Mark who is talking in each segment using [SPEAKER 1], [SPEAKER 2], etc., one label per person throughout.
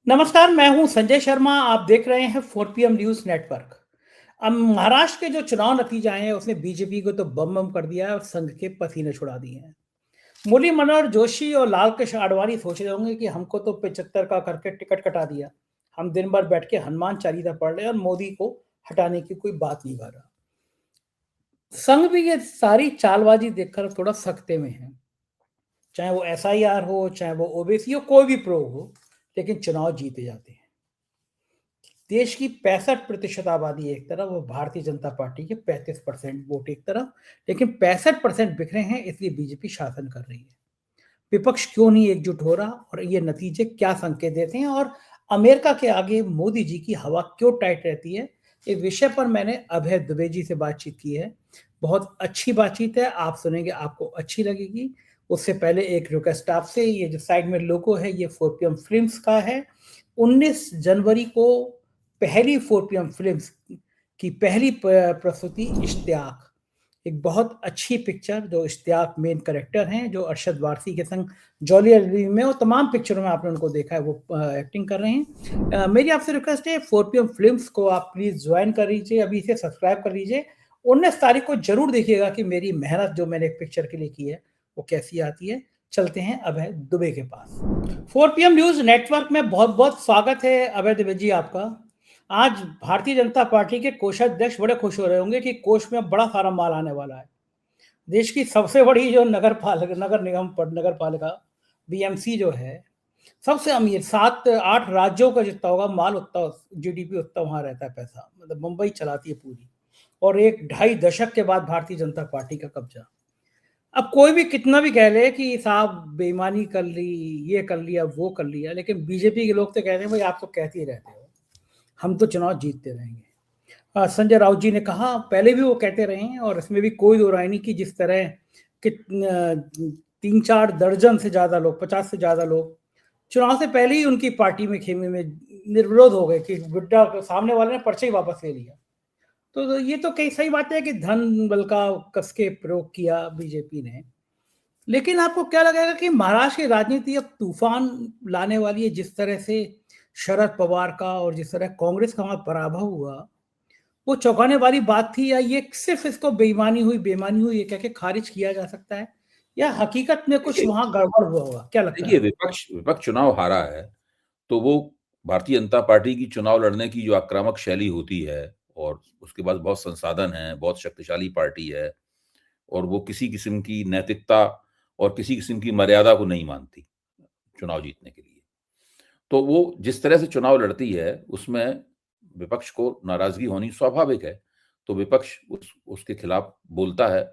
[SPEAKER 1] नमस्कार, मैं हूं संजय शर्मा। आप देख रहे हैं 4 पीएम न्यूज़ नेटवर्क। अब महाराष्ट्र के जो चुनाव नतीजे आए हैं, उसने बीजेपी को तो बम-बम कर दिया है और संघ के पसीने छुड़ा दिए हैं। मुरली मनोहर जोशी और लाल कृष्ण आडवाणी सोच रहे होंगे कि हमको तो 75 का करके टिकट कटा दिया। हम दिन भर बैठ के हनुमान चालीसा पढ़ रहे हैं और मोदी को हटाने की कोई बात नहीं कर रहा। संघ भी ये सारी चालबाजी देखकर थोड़ा सख्ते में है। चाहे वो एसआईआर हो, चाहे वो ओबीसी हो, कोई भी प्रो हो, लेकिन चुनाव जीते जाते हैं। देश की 65% आबादी एक तरफ और भारतीय जनता पार्टी के 35% वोट एक तरफ, लेकिन 65% बिखरे हैं, इसलिए बीजेपी शासन कर रही है। विपक्ष क्यों नहीं एकजुट हो रहा और ये नतीजे क्या संकेत देते हैं, और अमेरिका के आगे मोदी जी की हवा क्यों टाइट रहती है, इस विषय पर मैंने अभय दुबे जी से बातचीत की है। बहुत अच्छी बातचीत है, आप सुनेंगे, आपको अच्छी लगेगी। उससे पहले एक रिक्वेस्ट आपसे, ये जो साइड में लोगो है ये 4 पीएम फिल्म्स का है। 19 जनवरी को पहली 4 पीएम फिल्म्स की पहली प्रस्तुति इश्तियाक, एक बहुत अच्छी पिक्चर, जो इश्तियाक मेन कैरेक्टर हैं, जो अरशद वारसी के संग जॉली एलबी में और तमाम पिक्चरों में आपने उनको देखा है, वो एक्टिंग कर रहे हैं। मेरी आपसे रिक्वेस्ट है, 4 पीएम फिल्म्स को आप प्लीज ज्वाइन कर लीजिए, अभी इसे सब्सक्राइब कर लीजिए। 19 तारीख को जरूर देखिएगा कि मेरी मेहनत जो मैंने एक पिक्चर के लिए की है वो कैसी आती है। चलते हैं अभय दुबे के पास। 4 पीएम न्यूज नेटवर्क में बहुत बहुत स्वागत है अभय दुबे जी आपका। आज भारतीय जनता पार्टी के कोषाध्यक्ष बड़े खुश हो रहे होंगे कि कोष में बड़ा सारा माल आने वाला है। देश की सबसे बड़ी जो नगर निगम नगर पालिका बीएमसी जो है, सबसे अमीर 7-8 राज्यों का जितना होगा माल, उतना जीडीपी, उतना वहां रहता है पैसा, मतलब मुंबई चलाती है पूरी। और एक 2.5 दशक के बाद भारतीय जनता पार्टी का कब्जा। अब कोई भी कितना भी कह ले कि साहब बेईमानी कर ली, ये कर लिया, वो कर लिया, लेकिन बीजेपी के लोग तो कहते हैं भाई आप तो कहते ही रहते हो, हम तो चुनाव जीतते रहेंगे। संजय राउत जी ने कहा, पहले भी वो कहते रहे हैं और इसमें भी कोई दो राय नहीं कि जिस तरह कि 3-4 दर्जन से ज्यादा लोग, 50 से ज्यादा लोग चुनाव से पहले ही उनकी पार्टी में खेमे में निर्विरोध हो गए कि गुड्डा सामने वाले ने पर्चा ही वापस ले लिया। तो ये तो कई सही बात है कि धन बल का कस के प्रयोग किया बीजेपी ने। लेकिन आपको क्या लगेगा कि महाराष्ट्र की राजनीति अब तूफान लाने वाली है? जिस तरह से शरद पवार का और जिस तरह कांग्रेस का वहां पराभव हुआ, वो चौंकाने वाली बात थी, या ये सिर्फ इसको बेईमानी हुई ये कह के खारिज किया जा सकता है, या हकीकत में कुछ
[SPEAKER 2] देखिए
[SPEAKER 1] वहां गड़बड़ हुआ होगा? क्या लगता
[SPEAKER 2] देखिए
[SPEAKER 1] है?
[SPEAKER 2] विपक्ष विपक्ष चुनाव हारा है, तो वो भारतीय जनता पार्टी की चुनाव लड़ने की जो आक्रामक शैली होती है और उसके बाद बहुत संसाधन हैं, बहुत शक्तिशाली पार्टी है और वो किसी किस्म की नैतिकता और किसी किस्म की मर्यादा को नहीं मानती चुनाव जीतने के लिए। तो वो जिस तरह से चुनाव लड़ती है, उसमें विपक्ष को नाराज़गी होनी स्वाभाविक है। तो विपक्ष उसके खिलाफ बोलता है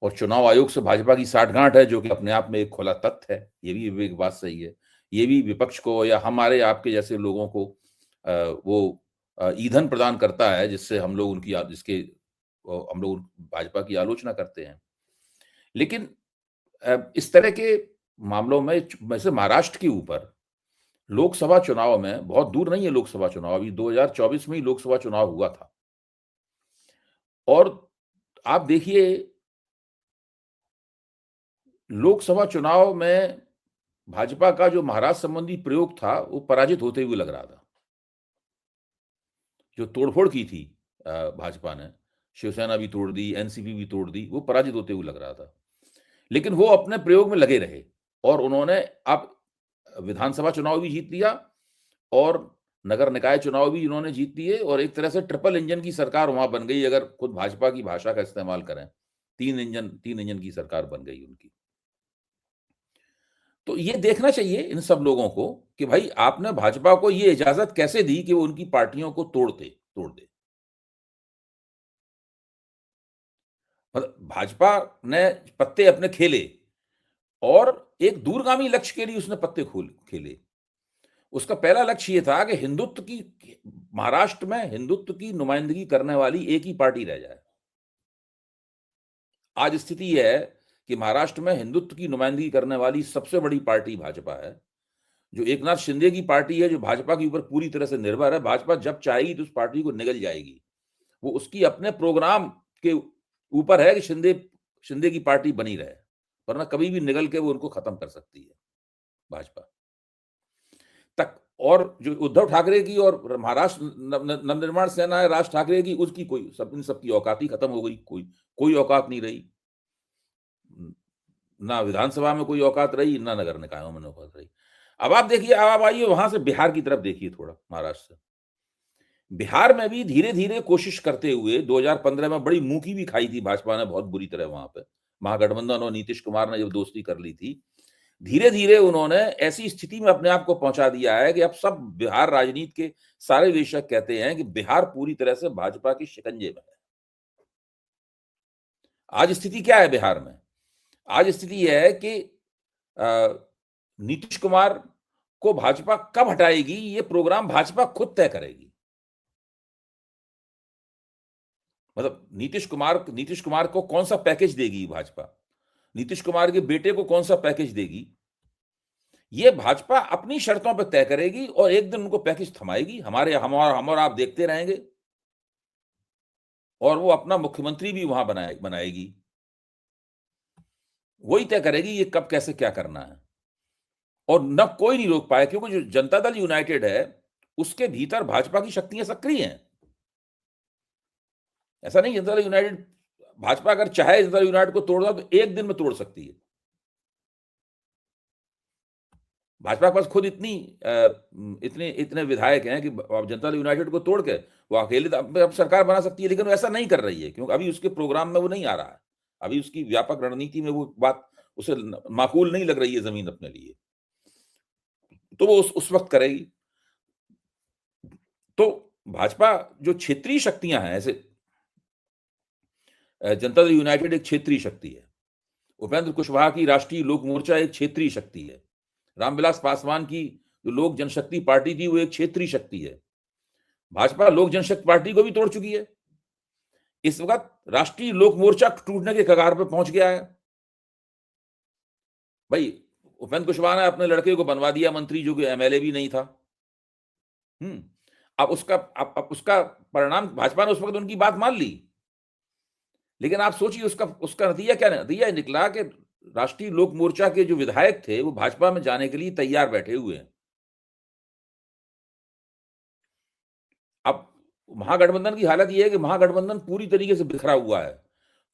[SPEAKER 2] और चुनाव आयोग से भाजपा की साठगांठ है, जो कि अपने आप में एक खुला तथ्य है। ये भी एक बात सही है। ये भी विपक्ष को या हमारे आपके जैसे लोगों को वो ईंधन प्रदान करता है, जिससे हम लोग हम लोग भाजपा की आलोचना करते हैं। लेकिन इस तरह के मामलों में वैसे महाराष्ट्र के ऊपर लोकसभा चुनाव में बहुत दूर नहीं है लोकसभा चुनाव, अभी 2024 में ही लोकसभा चुनाव हुआ था। और आप देखिए, लोकसभा चुनाव में भाजपा का जो महाराष्ट्र संबंधी प्रयोग था, वो पराजित होते हुए लग रहा था। जो तोड़फोड़ की थी भाजपा ने, शिवसेना भी तोड़ दी, एनसीपी भी तोड़ दी, वो पराजित होते हुए लग रहा था। लेकिन वो अपने प्रयोग में लगे रहे और उन्होंने अब विधानसभा चुनाव भी जीत लिया और नगर निकाय चुनाव भी इन्होंने जीत लिए और एक तरह से ट्रिपल इंजन की सरकार वहां बन गई, अगर खुद भाजपा की भाषा का इस्तेमाल करें। तीन इंजन की सरकार बन गई उनकी। तो ये देखना चाहिए इन सब लोगों को कि भाई आपने भाजपा को ये इजाजत कैसे दी कि वो उनकी पार्टियों को तोड़ दे। मतलब भाजपा ने पत्ते अपने खेले और एक दूरगामी लक्ष्य के लिए उसने पत्ते खोल खेले। उसका पहला लक्ष्य ये था कि महाराष्ट्र में हिंदुत्व की नुमाइंदगी करने वाली एक ही पार्टी रह जाए। आज स्थिति यह है कि महाराष्ट्र में हिंदुत्व की नुमाइंदगी करने वाली सबसे बड़ी पार्टी भाजपा है। जो एकनाथ शिंदे की पार्टी है, जो भाजपा के ऊपर पूरी तरह से निर्भर है। भाजपा जब चाहेगी तो उस पार्टी को निगल जाएगी। वो उसकी अपने प्रोग्राम के ऊपर है कि शिंदे की पार्टी बनी रहे, वरना कभी भी निगल के वो उनको खत्म कर सकती है भाजपा तक। और जो उद्धव ठाकरे की और महाराष्ट्र नवनिर्माण सेना है राज ठाकरे की, उसकी कोई इन सबकी औकात ही खत्म हो गई। कोई औकात नहीं रही। ना विधानसभा में कोई औकात रही, ना नगर निकायों में औकात रही। अब आप देखिए, अब आप आइए वहां से बिहार की तरफ देखिए, थोड़ा महाराष्ट्र से। बिहार में भी धीरे धीरे कोशिश करते हुए 2015 में बड़ी मुंह की भी खाई थी भाजपा ने बहुत बुरी तरह वहां पे। महागठबंधन और नीतीश कुमार ने जब दोस्ती कर ली थी, धीरे धीरे उन्होंने ऐसी स्थिति में अपने आप को पहुंचा दिया है कि अब सब बिहार राजनीति के सारे विशेषज्ञ कहते हैं कि बिहार पूरी तरह से भाजपा की शिकंजे में है। आज स्थिति क्या है बिहार में? आज स्थिति यह है कि नीतीश कुमार को भाजपा कब हटाएगी, ये प्रोग्राम भाजपा खुद तय करेगी। मतलब नीतीश कुमार को कौन सा पैकेज देगी भाजपा, नीतीश कुमार के बेटे को कौन सा पैकेज देगी, ये भाजपा अपनी शर्तों पर तय करेगी और एक दिन उनको पैकेज थमाएगी। हम और आप देखते रहेंगे और वो अपना मुख्यमंत्री भी वहां बनाएगी। वही तय करेगी ये कब कैसे क्या करना है, और न कोई नहीं रोक पाए, क्योंकि जो जनता दल यूनाइटेड है उसके भीतर भाजपा की शक्तियां सक्रिय हैं। ऐसा नहीं जनता दल यूनाइटेड, भाजपा अगर चाहे जनता दल यूनाइटेड को तोड़ना तो एक दिन में तोड़ सकती है। भाजपा के पास खुद इतने विधायक हैं कि जनता दल यूनाइटेड को तोड़ के वो अकेले अब सरकार बना सकती है, लेकिन वो ऐसा नहीं कर रही है क्योंकि अभी उसके प्रोग्राम में वो नहीं आ रहा है। अभी उसकी व्यापक रणनीति में वो बात उसे माकूल नहीं लग रही है जमीन अपने लिए, तो वो उस वक्त करेगी। तो भाजपा जो क्षेत्रीय शक्तियां हैं, ऐसे जनता दल यूनाइटेड एक क्षेत्रीय शक्ति है, उपेंद्र कुशवाहा की राष्ट्रीय लोक मोर्चा एक क्षेत्रीय शक्ति है, रामविलास पासवान की जो लोक जनशक्ति पार्टी थी वो एक क्षेत्रीय शक्ति है। भाजपा लोक जनशक्ति पार्टी को भी तोड़ चुकी है। इस वक्त राष्ट्रीय लोक मोर्चा टूटने के कगार पर पहुंच गया है। भाई उपेंद्र कुशवाहा ने अपने लड़के को बनवा दिया मंत्री, जो कि एमएलए भी नहीं था। अब उसका परिणाम भाजपा ने उस वक्त उनकी बात मान ली, लेकिन आप सोचिए उसका नतीजा क्या नतीजा निकला कि राष्ट्रीय लोक मोर्चा के जो विधायक थे वो भाजपा में जाने के लिए तैयार बैठे हुए हैं। अब महागठबंधन की हालत यह है कि महागठबंधन पूरी तरीके से बिखरा हुआ है।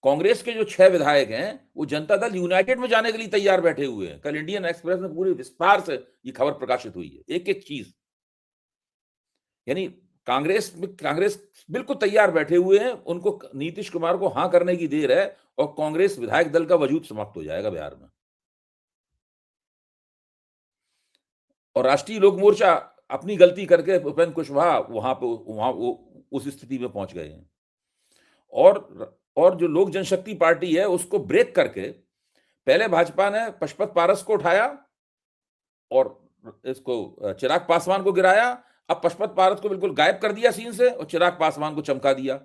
[SPEAKER 2] कांग्रेस के जो 6 विधायक हैं वो जनता दल यूनाइटेड में जाने के लिए तैयार बैठे हुए हैं। कल इंडियन एक्सप्रेस में पूरी विस्तार से ये खबर प्रकाशित हुई है, एक एक चीज। यानी कांग्रेस बिल्कुल तैयार बैठे हुए हैं, उनको नीतीश कुमार को हां करने की देर है और कांग्रेस विधायक दल का वजूद समाप्त हो जाएगा बिहार में। और राष्ट्रीय लोक मोर्चा अपनी गलती करके उपेंद्र कुशवाहा वहां उस स्थिति में पहुंच गए हैं। और जो लोक जनशक्ति पार्टी है उसको ब्रेक करके पहले भाजपा ने पशुपत पारस को उठाया और इसको चिराग पासवान को गिराया। अब पशुपत पारस को बिल्कुल गायब कर दिया सीन से और चिराग पासवान को चमका दिया।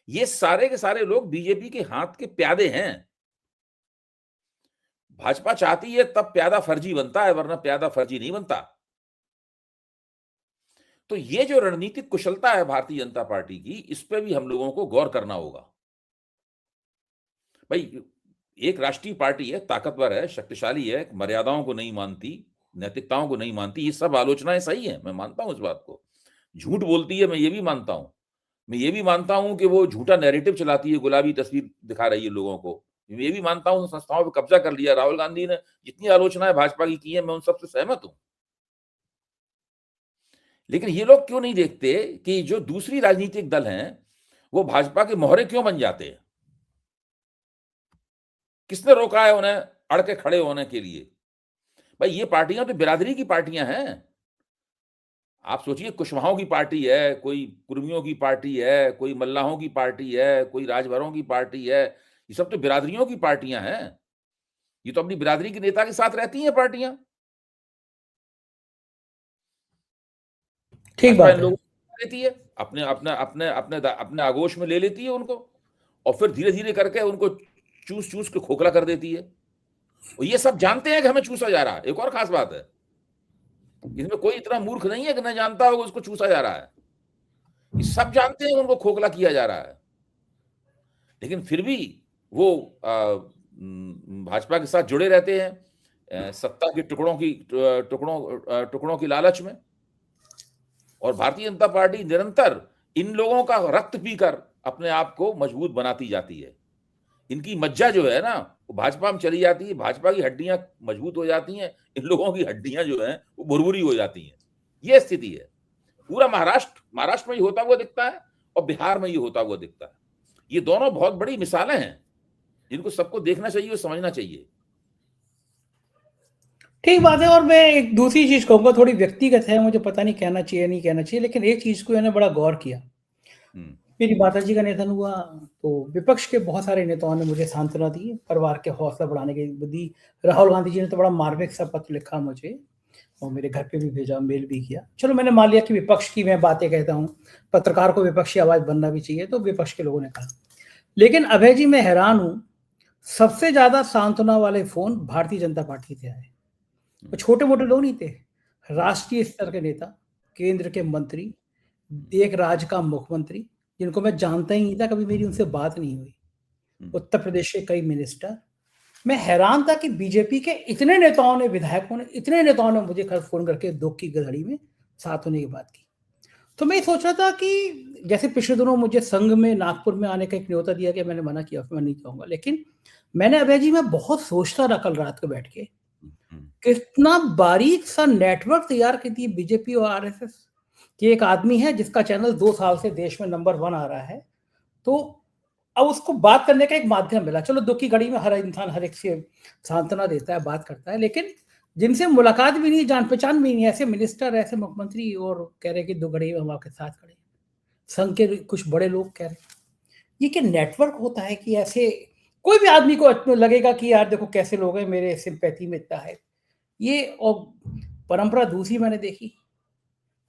[SPEAKER 2] ये सारे के सारे लोग बीजेपी के हाथ के प्यादे हैं। भाजपा चाहती है तब प्यादा फर्जी बनता है, वरना प्यादा फर्जी नहीं बनता। तो ये जो रणनीतिक कुशलता है भारतीय जनता पार्टी की, इस पे भी हम लोगों को गौर करना होगा। भाई एक राष्ट्रीय पार्टी है, ताकतवर है, शक्तिशाली है, मर्यादाओं को नहीं मानती, नैतिकताओं को नहीं मानती, ये सब आलोचनाएं सही है, मैं मानता हूं इस बात को। झूठ बोलती है, मैं ये भी मानता हूं। मैं ये भी मानता हूं कि वो झूठा नैरेटिव चलाती है, गुलाबी तस्वीर दिखा रही है लोगों को। मैं ये भी मानता हूं संस्थाओं पर कब्जा कर लिया। राहुल गांधी ने जितनी आलोचनाएं भाजपा की है, मैं उन सबसे सहमत हूं। लेकिन ये लोग क्यों नहीं देखते कि जो दूसरी राजनीतिक दल हैं वो भाजपा के मोहरे क्यों बन जाते हैं? किसने रोका है उन्हें अड़ के खड़े होने के लिए? भाई ये पार्टियां तो बिरादरी की पार्टियां हैं। आप सोचिए, कुशवाहों की पार्टी है, कोई कुर्मियों की पार्टी है, कोई मल्लाहों की पार्टी है, कोई राजभरों की पार्टी है। ये सब तो बिरादरियों की पार्टियां हैं। ये तो अपनी बिरादरी के नेता के साथ रहती हैं पार्टियां।
[SPEAKER 1] ठीक बात है।
[SPEAKER 2] लेती है अपने अपने अपने अपने अपने आगोश में ले लेती है उनको, और फिर धीरे धीरे करके उनको चूस चूस के खोखला कर देती है। और ये सब जानते हैं कि हमें चूसा जा रहा है। एक और खास बात है, इसमें कोई इतना मूर्ख नहीं है कि न जानता होगा उसको चूसा जा रहा है। ये सब जानते हैं उनको खोखला किया जा रहा है, लेकिन फिर भी वो भाजपा के साथ जुड़े रहते हैं, सत्ता के टुकड़ों की लालच में। और भारतीय जनता पार्टी निरंतर इन लोगों का रक्त पीकर अपने आप को मजबूत बनाती जाती है। इनकी मज्जा जो है ना, वो भाजपा में चली जाती है, भाजपा की हड्डियां मजबूत हो जाती हैं, इन लोगों की हड्डियां जो हैं वो भुरभुरी हो जाती हैं। ये स्थिति है। पूरा महाराष्ट्र में ये होता हुआ दिखता है और बिहार में ये होता हुआ दिखता है। ये दोनों बहुत बड़ी मिसालें हैं जिनको सबको देखना चाहिए और समझना चाहिए।
[SPEAKER 1] ठीक बात है। और मैं एक दूसरी चीज कहूंगा, थोड़ी व्यक्तिगत है, मुझे पता नहीं कहना चाहिए नहीं कहना चाहिए, लेकिन एक चीज को मैंने बड़ा गौर किया। मेरी माताजी का निधन हुआ तो विपक्ष के बहुत सारे नेताओं ने मुझे सांत्वना दी, परिवार के हौसला बढ़ाने की दी। राहुल गांधी जी ने तो बड़ा मार्मिक सा पत्र लिखा मुझे और मेरे घर पे भी भेजा, मेल भी किया। चलो मैंने मान लिया कि विपक्ष की मैं बातें कहता हूँ, पत्रकार को विपक्ष की आवाज बनना भी चाहिए, तो विपक्ष के लोगों ने कहा। लेकिन अभय जी, मैं हैरान हूं, सबसे ज्यादा सांत्वना वाले फोन भारतीय जनता पार्टी से आए। तो छोटे मोटे लोग नहीं थे, राष्ट्रीय स्तर के नेता, केंद्र के मंत्री, एक राज्य का मुख्यमंत्री जिनको मैं जानता ही नहीं था, कभी मेरी उनसे बात नहीं हुई, उत्तर प्रदेश के कई मिनिस्टर। मैं हैरान था कि बीजेपी के इतने नेताओं ने, विधायकों ने, इतने नेताओं ने मुझे कल फोन करके दुख की घड़ी में साथ होने की बात की। तो मैं सोच रहा था कि जैसे पिछले दिनों मुझे संघ में नागपुर में आने का एक न्योता दिया गया, मैंने मना किया, मैं नहीं चाहूंगा। लेकिन मैंने अभय जी, मैं बहुत सोचता रहा कल रात को बैठ के, कितना बारीक सा नेटवर्क तैयार की थी बीजेपी और आरएसएस कि एक आदमी है जिसका चैनल 2 साल से देश में नंबर 1 आ रहा है, तो अब उसको बात करने का एक माध्यम मिला। चलो दुख की घड़ी में हर इंसान हर एक से सांत्वना देता है, बात करता है, लेकिन जिनसे मुलाकात भी नहीं, जान पहचान भी नहीं, ऐसे मिनिस्टर, ऐसे मुख्यमंत्री, और कह रहे कि दुख घड़ी में हम आपके साथ खड़े। संघ के कुछ बड़े लोग कह रहे, ये क्या नेटवर्क होता है कि ऐसे कोई भी आदमी को लगेगा कि यार देखो कैसे लोग हैं, मेरे सिंपैथी में इतना है ये। और परंपरा दूसरी मैंने देखी,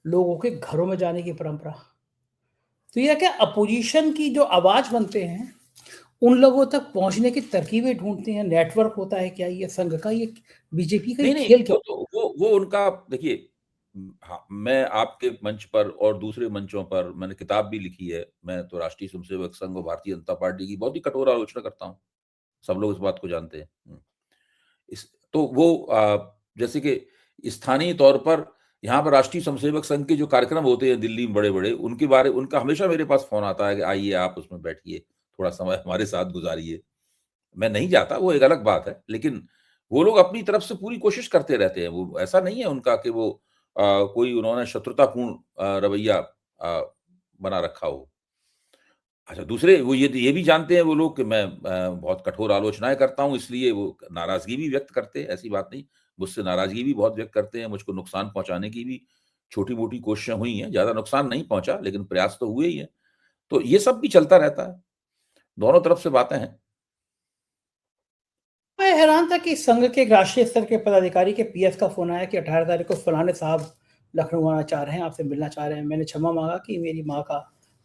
[SPEAKER 1] लोगों के घरों में जाने की परंपरा। तो ये क्या, अपोजिशन की जो आवाज बनते हैं उन लोगों तक पहुंचने की तरकीबें ढूंढते हैं, नेटवर्क होता है क्या ये संघ का, ये बीजेपी का ये
[SPEAKER 2] नहीं,
[SPEAKER 1] खेल क्या?
[SPEAKER 2] वो उनका देखिए। हाँ, मैं आपके मंच पर और दूसरे मंचों पर मैंने किताब भी लिखी है। मैं तो राष्ट्रीय स्वयंसेवक संघ और भारतीय जनता पार्टी की बहुत ही कठोर आलोचना करता हूँ। सब लोग इस बात को जानते हैं। इस तो वो जैसे कि स्थानीय तौर पर यहाँ पर राष्ट्रीय स्वयंसेवक संघ के जो कार्यक्रम होते हैं दिल्ली में बड़े-बड़े, उनका हमेशा मेरे पास फ़ोन आता है कि आइए आप उसमें बैठिए, थोड़ा समय हमारे साथ गुज़ारिए। मैं नहीं जाता, वो एक अलग बात है, लेकिन वो लोग अपनी तरफ से पूरी कोशिश करते रहते हैं। वो ऐसा नहीं है उनका कि वो कोई उन्होंने शत्रुतापूर्ण रवैया बना रखा हो। अच्छा, दूसरे वो ये भी जानते हैं वो लोग कि मैं बहुत कठोर आलोचनाएँ करता हूँ, इसलिए वो नाराज़गी भी व्यक्त करते हैं, ऐसी बात नहीं। मुझसे नाराज़गी भी बहुत व्यक्त करते हैं, मुझको नुकसान पहुँचाने की भी छोटी-मोटी कोशिशें हुई हैं, ज़्यादा नुकसान नहीं पहुँचा, लेकिन प्रयास तो हुए ही हैं। तो ये सब भी चलता रहता है, दोनों तरफ से बातें हैं।
[SPEAKER 1] मैं हैरान था कि संघ के राष्ट्रीय स्तर के पदाधिकारी के पीएस का फोन आया कि 18 तारीख को फलाने साहब लखनऊ आना चाह रहे हैं, आपसे मिलना चाह रहे हैं। मैंने क्षमा मांगा कि मेरी माँ का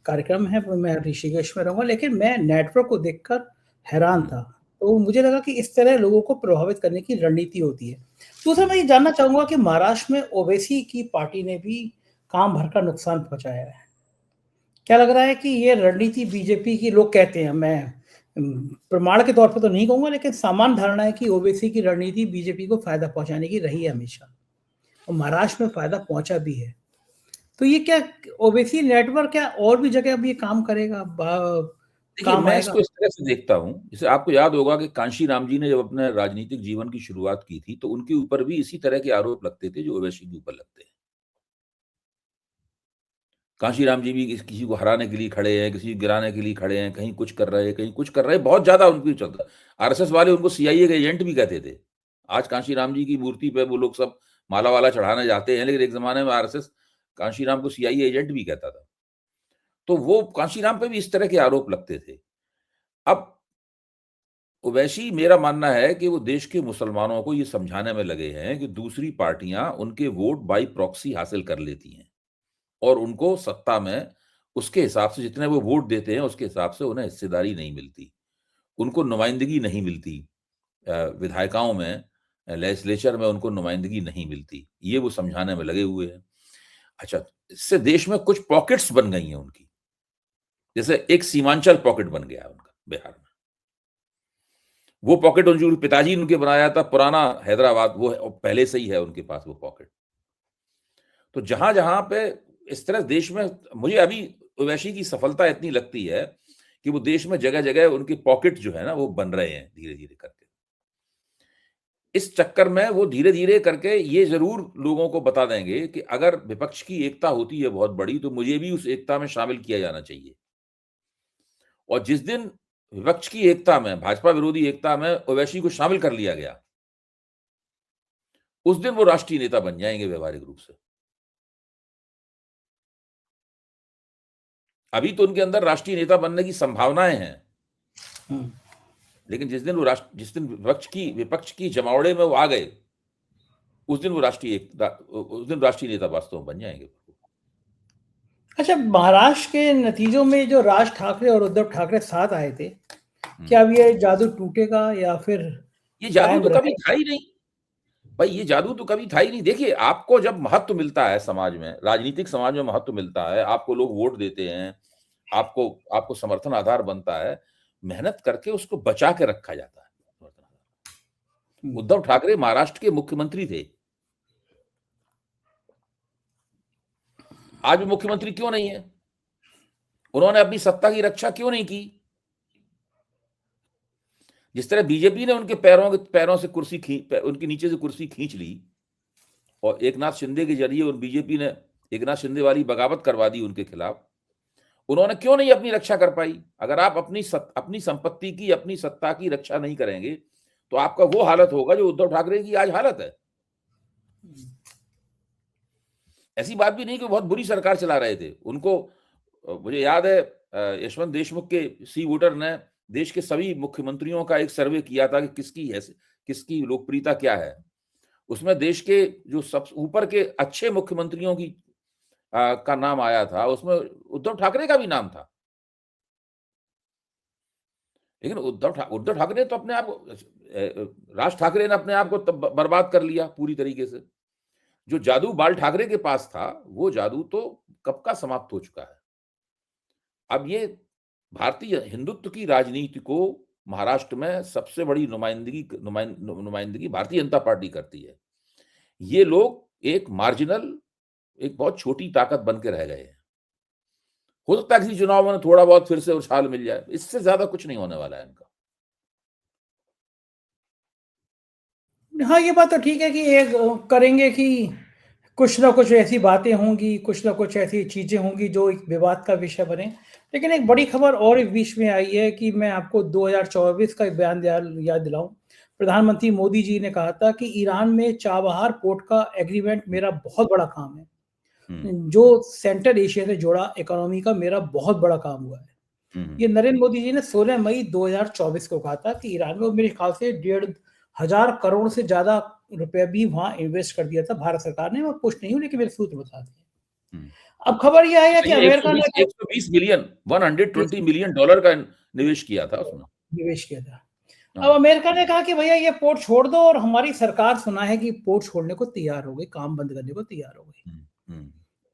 [SPEAKER 1] कार्यक्रम है, मैं ऋषिकेश में रहूंगा, लेकिन मैं नेटवर्क को देखकर हैरान था। तो मुझे लगा कि इस तरह लोगों को प्रभावित करने की रणनीति होती है। दूसरा मैं ये जानना चाहूंगा कि महाराष्ट्र में ओवैसी की पार्टी ने भी काम भर का नुकसान पहुंचाया है। क्या लग रहा है कि ये रणनीति बीजेपी की, लोग कहते हैं, मैं प्रमाण के तौर पे तो नहीं कहूंगा, लेकिन सामान्य धारणा है कि ओबीसी की रणनीति बीजेपी को फायदा पहुंचाने की रही है हमेशा, और महाराष्ट्र में फायदा पहुंचा भी है। तो ये क्या ओबीसी नेटवर्क क्या और भी जगह अब ये काम करेगा,
[SPEAKER 2] देखिए,
[SPEAKER 1] काम
[SPEAKER 2] मैं
[SPEAKER 1] आएगा?
[SPEAKER 2] इसको इस तरह से देखता हूँ, जैसे आपको याद होगा कि कांशी राम जी ने जब अपने राजनीतिक जीवन की शुरुआत की थी, तो उनके ऊपर भी इसी तरह के आरोप लगते थे जो ओवैसी के ऊपर लगते हैं। कांशीराम जी भी किसी को हराने के लिए खड़े हैं, किसी को गिराने के लिए खड़े हैं, कहीं कुछ कर रहे हैं, कहीं कुछ कर रहे हैं, बहुत ज़्यादा उनको चलता है। आरएसएस वाले उनको सीआईए के एजेंट भी कहते थे। आज कांशीराम जी की मूर्ति पे वो लोग सब माला-वाला चढ़ाने जाते हैं, लेकिन एक ज़माने में आरएसएस कांशीराम को सीआईए एजेंट भी कहता था। तो वो कांशीराम पे भी इस तरह के आरोप लगते थे। अब ओवैसी, मेरा मानना है कि वो देश के मुसलमानों को ये समझाने में लगे हैं कि दूसरी पार्टियाँ उनके वोट बाय प्रॉक्सी हासिल कर लेती हैं। और उनको सत्ता में उसके हिसाब से जितने वो वोट देते हैं, उसके हिसाब से उन्हें हिस्सेदारी नहीं मिलती। उनको नुमाइंदगी नहीं मिलती विधायिकाओं में, लेजिस्लेचर में उनको नुमाइंदगी नहीं मिलती। ये वो समझाने में लगे हुए हैं। अच्छा, इससे देश में कुछ पॉकेट्स बन गई हैं उनकी। जैसे एक सीमांचल पॉकेट बन गया है उनका बिहार में। वो पॉकेट उनके पिताजी ने उनके बनाया था, पुराना हैदराबाद, वो पहले से ही है उनके पास वो पॉकेट। तो जहाँ-जहाँ पे इस तरह देश में मुझे अभी ओवैसी की सफलता इतनी लगती है कि वो देश में जगह जगह उनके पॉकेट जो है ना वो बन रहे हैं धीरे धीरे करके। इस चक्कर में वो धीरे धीरे करके ये जरूर लोगों को बता देंगे कि अगर विपक्ष की एकता होती है बहुत बड़ी, तो मुझे भी उस एकता में शामिल किया जाना चाहिए। और जिस दिन विपक्ष की एकता में, भाजपा विरोधी एकता में ओवैसी को शामिल कर लिया गया, उस दिन वो राष्ट्रीय नेता बन जाएंगे व्यवहारिक रूप से। अभी तो उनके अंदर राष्ट्रीय नेता बनने की संभावनाएं हैं, लेकिन जिस दिन विपक्ष की जमावड़े में वो आ गए, उस दिन राष्ट्रीय नेता वास्तव में बन जाएंगे।
[SPEAKER 1] अच्छा, महाराष्ट्र के नतीजों में जो राज ठाकरे और उद्धव ठाकरे साथ आए थे, क्या अब ये जादू टूटेगा या फिर
[SPEAKER 2] ये जादू
[SPEAKER 1] कायम
[SPEAKER 2] तो कभी
[SPEAKER 1] रहेगा?
[SPEAKER 2] था ही नहीं भाई, ये जादू तो कभी था ही नहीं। देखिए, आपको जब महत्व मिलता है समाज में, राजनीतिक समाज में महत्व मिलता है, आपको लोग वोट देते हैं, आपको समर्थन आधार बनता है, मेहनत करके उसको बचा के रखा जाता है। उद्धव ठाकरे महाराष्ट्र के मुख्यमंत्री थे, आज भी मुख्यमंत्री क्यों नहीं है? उन्होंने अपनी सत्ता की रक्षा क्यों नहीं की? जिस तरह बीजेपी ने उनके पैरों से उनके नीचे से कुर्सी खींच ली और एकनाथ शिंदे के जरिए उन बीजेपी ने एकनाथ शिंदे वाली बगावत करवा दी उनके खिलाफ, उन्होंने क्यों नहीं अपनी रक्षा कर पाई? अगर आप अपनी संपत्ति की, अपनी सत्ता की रक्षा नहीं करेंगे, तो आपका वो हालत होगा जो उद्धव ठाकरे की आज हालत है। ऐसी बात भी नहीं कि बहुत बुरी सरकार चला रहे थे उनको। मुझे याद है यशवंत देशमुख के सी वोटर ने देश के सभी मुख्यमंत्रियों का एक सर्वे किया था कि किसकी लोकप्रियता क्या है। उसमें देश के जो सब ऊपर के अच्छे मुख्यमंत्रियों का नाम आया था, उसमें उद्धव ठाकरे का भी नाम था। लेकिन उद्धव ठाकरे तो अपने आप राज ठाकरे ने अपने आप को बर्बाद कर लिया पूरी तरीके से। जो जादू बाल ठाकरे के पास था, वो जादू तो कब का समाप्त हो चुका है। अब ये भारतीय हिंदुत्व की राजनीति को महाराष्ट्र में सबसे बड़ी नुमाइंदगी भारतीय जनता पार्टी करती है। ये लोग एक बहुत छोटी ताकत बन के रह गए हैं। हो सकता है किसी चुनाव में थोड़ा बहुत फिर से उछाल मिल जाए, इससे ज्यादा कुछ नहीं होने वाला है इनका।
[SPEAKER 1] हाँ, ये बात तो ठीक है कि एक करेंगे कि कुछ ना कुछ ऐसी बातें होंगी, कुछ ना कुछ ऐसी चीजें होंगी जो एक विवाद का विषय बने। लेकिन एक बड़ी खबर और एक बीच में आई है कि मैं आपको 2024 का एक बयान याद दिलाऊं। प्रधानमंत्री मोदी जी ने कहा था कि ईरान में चाबहार पोर्ट का एग्रीमेंट मेरा बहुत बड़ा काम है, जो सेंट्रल एशिया से जुड़ा इकोनॉमी का मेरा बहुत बड़ा काम हुआ है। ये नरेंद्र मोदी जी ने 16 मई 2024 को कहा था कि ईरान में, मेरे ख्याल से 1,500 करोड़ से ज्यादा रुपए भी वहां इन्वेस्ट कर दिया था भारत सरकार ने। मैं पुष्ट नहीं हूं, लेकिन मेरे सूत्र बताते हैं। अब खबर यह है कि अमेरिका ने
[SPEAKER 2] 120 मिलियन $120 मिलियन का निवेश किया था उसमें।
[SPEAKER 1] अब अमेरिका ने कहा कि भैया ये पोर्ट छोड़ दो, और हमारी सरकार सुना है कि पोर्ट छोड़ने को तैयार हो गई, काम बंद करने को तैयार हो गई।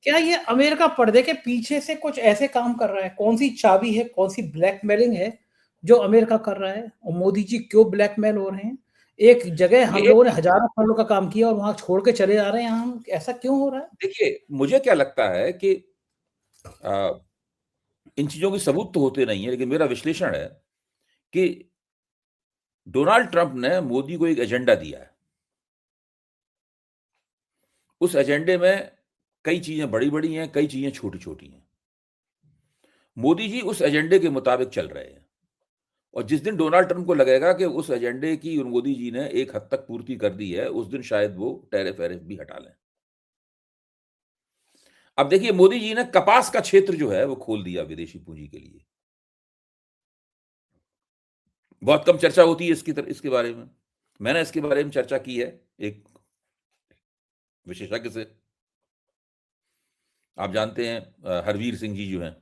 [SPEAKER 1] क्या ये अमेरिका पर्दे के पीछे से कुछ ऐसे काम कर रहा है? कौन सी चाबी है, कौन सी ब्लैकमेलिंग है जो अमेरिका कर रहा है? और मोदी जी क्यों ब्लैकमेल हो रहे हैं? एक जगह हम लोगों ने हजारों करोड़ का काम किया और वहां छोड़ के चले जा रहे हैं हम, ऐसा क्यों हो रहा है?
[SPEAKER 2] देखिए, मुझे क्या लगता है कि इन चीजों के सबूत तो होते नहीं है, लेकिन मेरा विश्लेषण है कि डोनाल्ड ट्रंप ने मोदी को एक एजेंडा दिया है। उस एजेंडे में कई चीजें बड़ी-बड़ी हैं, कई चीजें छोटी-छोटी हैं। मोदी जी उस एजेंडे के मुताबिक चल रहे हैं, और जिस दिन डोनाल्ड ट्रंप को लगेगा कि उस एजेंडे की मोदी जी ने एक हद तक पूर्ति कर दी है, उस दिन शायद वो टैरिफ भी हटा लें। अब देखिए, मोदी जी ने कपास का क्षेत्र जो है वो खोल दिया विदेशी पूंजी के लिए। बहुत कम चर्चा होती है इसके बारे में। मैंने इसके बारे में चर्चा की है एक विशेषज्ञ से। आप जानते हैं हरवीर सिंह जी जो हैं,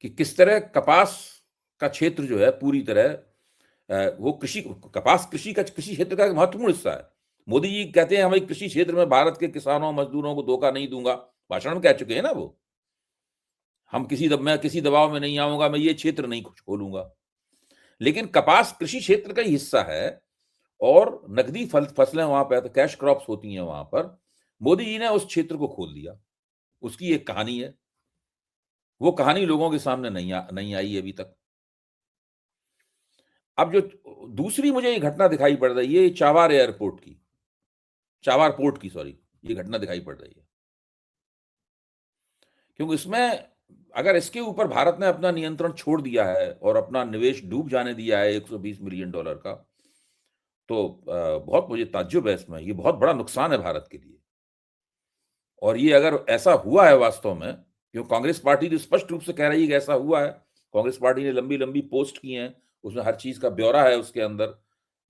[SPEAKER 2] कि किस तरह कपास का क्षेत्र जो है पूरी तरह वो कृषि क्षेत्र का एक महत्वपूर्ण हिस्सा है। मोदी जी कहते हैं हमें कृषि क्षेत्र में भारत के किसानों मजदूरों को धोखा नहीं दूंगा, भाषण में कह चुके हैं ना वो। मैं किसी दबाव में नहीं आऊंगा, मैं ये क्षेत्र नहीं खोलूंगा। लेकिन कपास कृषि क्षेत्र का ही हिस्सा है, और नकदी फसलें वहां पर कैश क्रॉप्स होती हैं वहां पर, मोदी जी ने उस क्षेत्र को खोल दिया। उसकी एक कहानी है, वो कहानी लोगों के सामने नहीं आई अभी तक। अब जो दूसरी मुझे ये घटना दिखाई पड़ रही है, चावार पोर्ट की सॉरी, ये घटना दिखाई पड़ रही है। क्योंकि इसमें अगर इसके ऊपर भारत ने अपना नियंत्रण छोड़ दिया है और अपना निवेश डूब जाने दिया है $120 मिलियन का, तो बहुत मुझे ताज्जुब है इसमें। ये बहुत बड़ा नुकसान है भारत के लिए। और ये अगर ऐसा हुआ है वास्तव में, क्योंकि कांग्रेस पार्टी तो स्पष्ट रूप से कह रही है कि ऐसा हुआ है। कांग्रेस पार्टी ने लंबी-लंबी पोस्ट की हैं, उसमें हर चीज़ का ब्यौरा है उसके अंदर।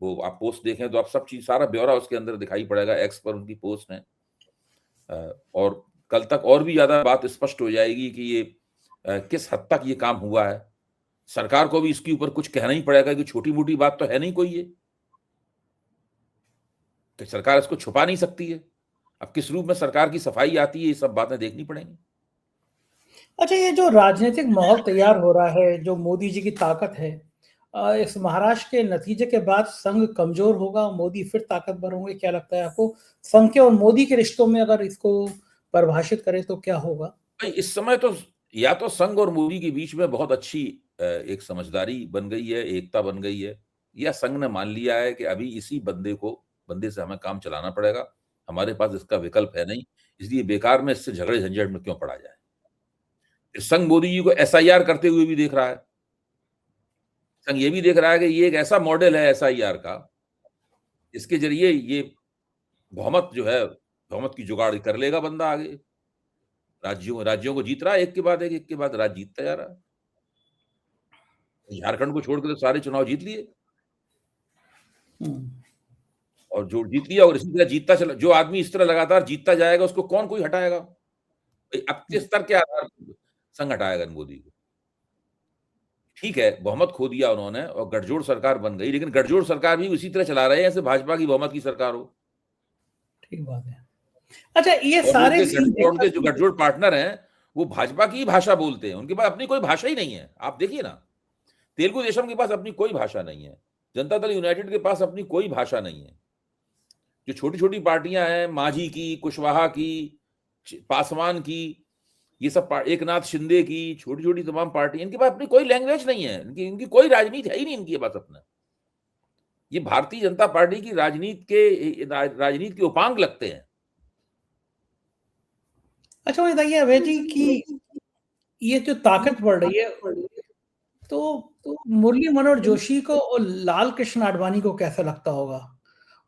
[SPEAKER 2] वो आप पोस्ट देखें तो आप सब चीज़ सारा ब्यौरा उसके अंदर दिखाई पड़ेगा, एक्स पर उनकी पोस्ट है। और कल तक और भी ज़्यादा बात स्पष्ट हो जाएगी कि ये किस हद तक ये काम हुआ है। सरकार को भी इसके ऊपर कुछ कहना ही पड़ेगा कि छोटी-मोटी बात तो है नहीं कोई ये। कि सरकार इसको छुपा नहीं सकती है। अब किस रूप में सरकार की सफाई आती है, ये सब बातें देखनी पड़ेंगी।
[SPEAKER 1] अच्छा, ये जो राजनीतिक माहौल तैयार हो रहा है, जो मोदी जी की ताकत है, इस महाराष्ट्र के नतीजे के बाद संघ कमजोर होगा, मोदी फिर ताकतवर होंगे, क्या लगता है आपको? संघ के और मोदी के रिश्तों में अगर इसको परिभाषित करें तो क्या होगा?
[SPEAKER 2] भाई इस समय तो या तो संघ और मोदी के बीच में बहुत अच्छी एक समझदारी बन गई है, एकता बन गई है, या संघ ने मान लिया है कि अभी इसी बंदे से हमें काम चलाना पड़ेगा, हमारे पास इसका विकल्प है नहीं, इसलिए बेकार में इससे झगड़े झंझट में क्यों पड़ा जाए। संघ मोदी जी को एसआईआर करते हुए भी देख रहा है। संघ ये भी देख रहा है कि ये एक ऐसा मॉडल है एसआईआर का, इसके जरिए ये बहुमत की जुगाड़ कर लेगा बंदा आगे। राज्यों को जीत रहा है, एक के बाद राज्य जीतता जा रहा है। झारखंड को छोड़ के तो सारे चुनाव जीत लिए। और जो जीत लिया और इसी तरह जीतता चला, जो आदमी इस तरह लगातार जीतता जाएगा उसको कौन कोई हटाएगा? अब किस स्तर के आधार पर संघ हटाएगा मोदी को? ठीक है, बहुमत खो दिया उन्होंने और गठजोड़ सरकार बन गई, लेकिन गठजोड़ सरकार भी उसी तरह चला रहे हैं जैसे भाजपा की बहुमत की सरकार हो।
[SPEAKER 1] ठीक बात है। अच्छा, ये
[SPEAKER 2] और
[SPEAKER 1] सारे सीन
[SPEAKER 2] उनके जो गठजोड़ पार्टनर हैं, वो भाजपा की भाषा बोलते हैं, उनके पास अपनी कोई भाषा ही नहीं है। आप देखिए ना, तेलुगु देशम के पास अपनी कोई भाषा नहीं है, जनता दल यूनाइटेड के पास अपनी कोई भाषा नहीं है। जो छोटी-छोटी पार्टियां हैं, मांझी की, कुशवाहा की, पासवान की, ये सब एकनाथ शिंदे की, छोटी-छोटी तमाम पार्टी, इनके पास अपनी कोई लैंग्वेज नहीं है, इनकी कोई राजनीति है ही नहीं इनके पास अपना। ये भारतीय जनता पार्टी की राजनीति के उपांग लगते हैं।
[SPEAKER 1] अच्छा, मुझे बताइए अभय जी कि ये जो ताकत बढ़ रही है, तो मुरली मनोहर जोशी को और लाल कृष्ण आडवाणी को कैसा लगता होगा?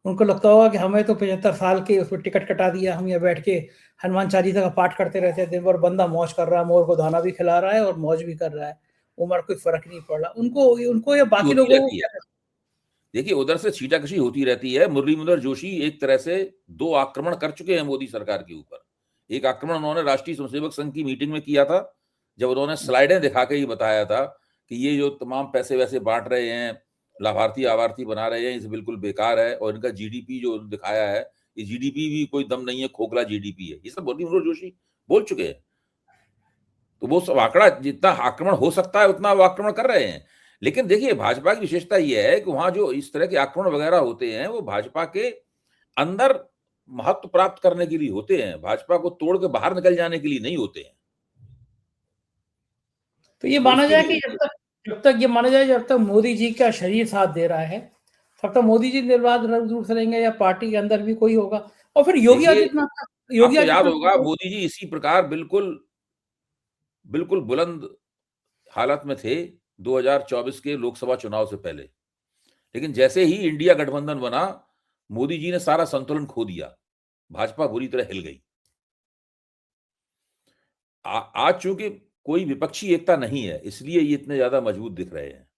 [SPEAKER 1] उनको लगता होगा कि हमें तो 75 साल के उसमें टिकट कटा दिया, हम यहाँ बैठ के हनुमान चालीसा का पाठ करते रहते हैं, दिन भर बंदा मौज कर रहा है, मोर को दाना भी खिला रहा है और मौज भी कर रहा है, उम्र कोई फर्क नहीं पड़ रहा। उनको या बाकी
[SPEAKER 2] होती
[SPEAKER 1] लोगों को
[SPEAKER 2] रहती है। देखिए, उधर से छींटाकशी होती रहती है। मुरली मनोहर जोशी एक तरह से 2 आक्रमण कर चुके हैं मोदी सरकार के ऊपर। एक आक्रमण उन्होंने राष्ट्रीय स्वयंसेवक संघ की मीटिंग में किया था, जब उन्होंने स्लाइडें दिखा के ही बताया था कि ये जो तमाम पैसे-वैसे बाँट रहे हैं, लाभार्थी-आभार्थी बना रहे हैं, ये बिल्कुल बेकार है और इनका जीडीपी जो दिखाया है, ये जीडीपी भी कोई दम नहीं है, खोखला जीडीपी है। ये सब मुरली मनोहर जोशी बोल चुके हैं। तो वो सब आंकड़ा जितना आक्रमण हो सकता है उतना वो आक्रमण कर रहे हैं। लेकिन देखिए भाजपा की विशेषता ये है कि वहाँ जो इस तरह के आक्रमण वगैरह होते हैं वो भाजपा के अंदर महत्व प्राप्त करने के लिए होते हैं, भाजपा को तोड़ के बाहर निकल जाने के लिए नहीं होते हैं।
[SPEAKER 1] तो ये
[SPEAKER 2] तो
[SPEAKER 1] माना
[SPEAKER 2] इसके
[SPEAKER 1] जाए
[SPEAKER 2] लिए
[SPEAKER 1] कि जब तक मोदी जी का शरीर साथ दे रहा है, तब तक मोदी जी निर्बाध रूप से रहेंगे या पार्टी के अंदर भी कोई होगा? और फिर
[SPEAKER 2] देखिए, आपको याद होगा
[SPEAKER 1] तो
[SPEAKER 2] मोदी जी इसी प्रकार बिल्कुल बुलंद हालत में थे 2024 के लोकसभा चुनाव से पहले। लेकिन जैसे ही इंडिया गठबंधन बना, मोदी जी ने सारा संतुलन खो दिया। भाजपा बुरी तरह हिल गई। आज चूंकि कोई विपक्षी एकता नहीं है, इसलिए ये इतने ज्यादा मजबूत दिख रहे हैं।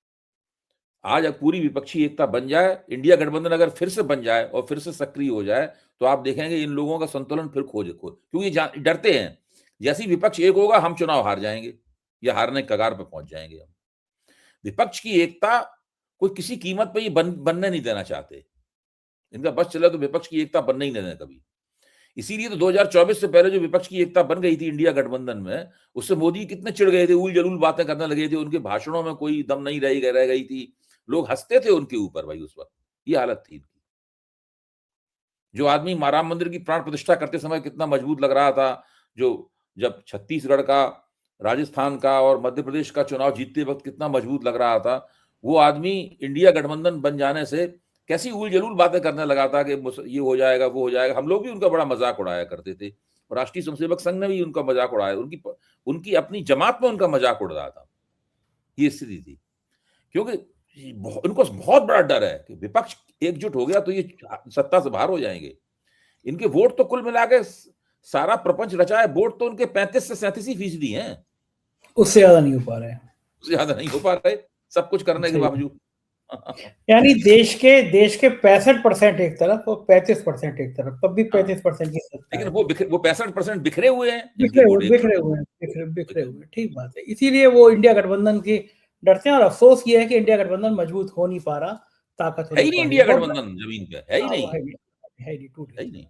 [SPEAKER 2] आज अब पूरी विपक्षी एकता बन जाए, इंडिया गठबंधन अगर फिर से बन जाए और फिर से सक्रिय हो जाए, तो आप देखेंगे इन लोगों का संतुलन फिर खो क्योंकि डरते हैं, जैसे ही विपक्ष एक होगा हम चुनाव हार जाएंगे या हारने के कगार पर पहुंच जाएंगे हम। विपक्ष की एकता कोई किसी कीमत पर ये बनने नहीं देना चाहते। इनका बस चले तो विपक्ष की एकता बनने ही नहीं देना कभी। इसीलिए तो 2024 से पहले जो विपक्ष की एकता बन गई थी इंडिया गठबंधन में, उससे मोदी कितने चिढ़ गए थे, उल-जलूल बातें करने लगे थे, उनके भाषणों में कोई दम नहीं रह गई थी। लोग हंसते थे उनके ऊपर भाई उस वक्त, ये हालत थी इनकी। जो आदमी राम मंदिर की प्राण प्रतिष्ठा करते समय कितना मजबूत लग रहा था, जो जब छत्तीसगढ़ का, राजस्थान का और मध्य प्रदेश का चुनाव जीतते वक्त कितना मजबूत लग रहा था, वो आदमी इंडिया गठबंधन बन जाने से कैसी उल-जलूल बातें करने लगा था कि ये हो जाएगा, वो हो जाएगा। हम लोग भी उनका बड़ा मजाक उड़ाया करते थे। राष्ट्रीय स्वयंसेवक संघ ने भी उनका मजाक उड़ाया। उनकी अपनी जमात में उनका मजाक उड़ रहा था। ये स्थिति थी। क्योंकि इनको बहुत बड़ा डर है कि विपक्ष एकजुट हो गया तो ये सत्ता से बाहर हो जाएंगे। इनके वोट तो कुल मिला के सारा प्रपंच रचा है, वोट तो उनके 35 से 37% हैं।
[SPEAKER 1] उससे ज्यादा नहीं हो पा रहे हैं।
[SPEAKER 2] उससे ज्यादा नहीं हो पा रहे, सब कुछ करने के बावजूद।
[SPEAKER 1] यानी देश के 65% एक तरफ और 35% एक तरफ, तब भी 35% की सत्ता
[SPEAKER 2] लेकिन
[SPEAKER 1] है।
[SPEAKER 2] वो 65% बिखरे हुए हैं,
[SPEAKER 1] बिखरे हुए, ठीक बात है। इसीलिए वो इंडिया गठबंधन के डरते हैं और अफसोस ये है कि इंडिया गठबंधन मजबूत हो नहीं पा रहा, ताकत हो
[SPEAKER 2] है
[SPEAKER 1] नहीं
[SPEAKER 2] ही
[SPEAKER 1] पा
[SPEAKER 2] नहीं
[SPEAKER 1] रही।
[SPEAKER 2] इंडिया गठबंधन जमीन पे, है ही नहीं,
[SPEAKER 1] टूट
[SPEAKER 2] है ही
[SPEAKER 1] गई।
[SPEAKER 2] नहीं।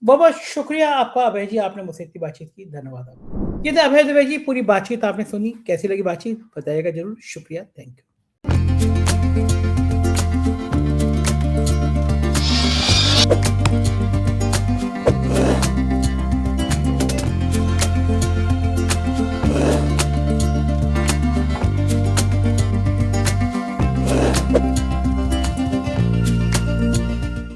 [SPEAKER 1] बहुत बहुत शुक्रिया आपका अभय जी, आपने मुझसे इतनी बातचीत की, धन्यवाद आपका। ये थे अभय दुबे जी, पूरी बातचीत आपने सुनी, कैसी लगी बातचीत बताइएगा जरूर। शुक्रिया, थैंक यू।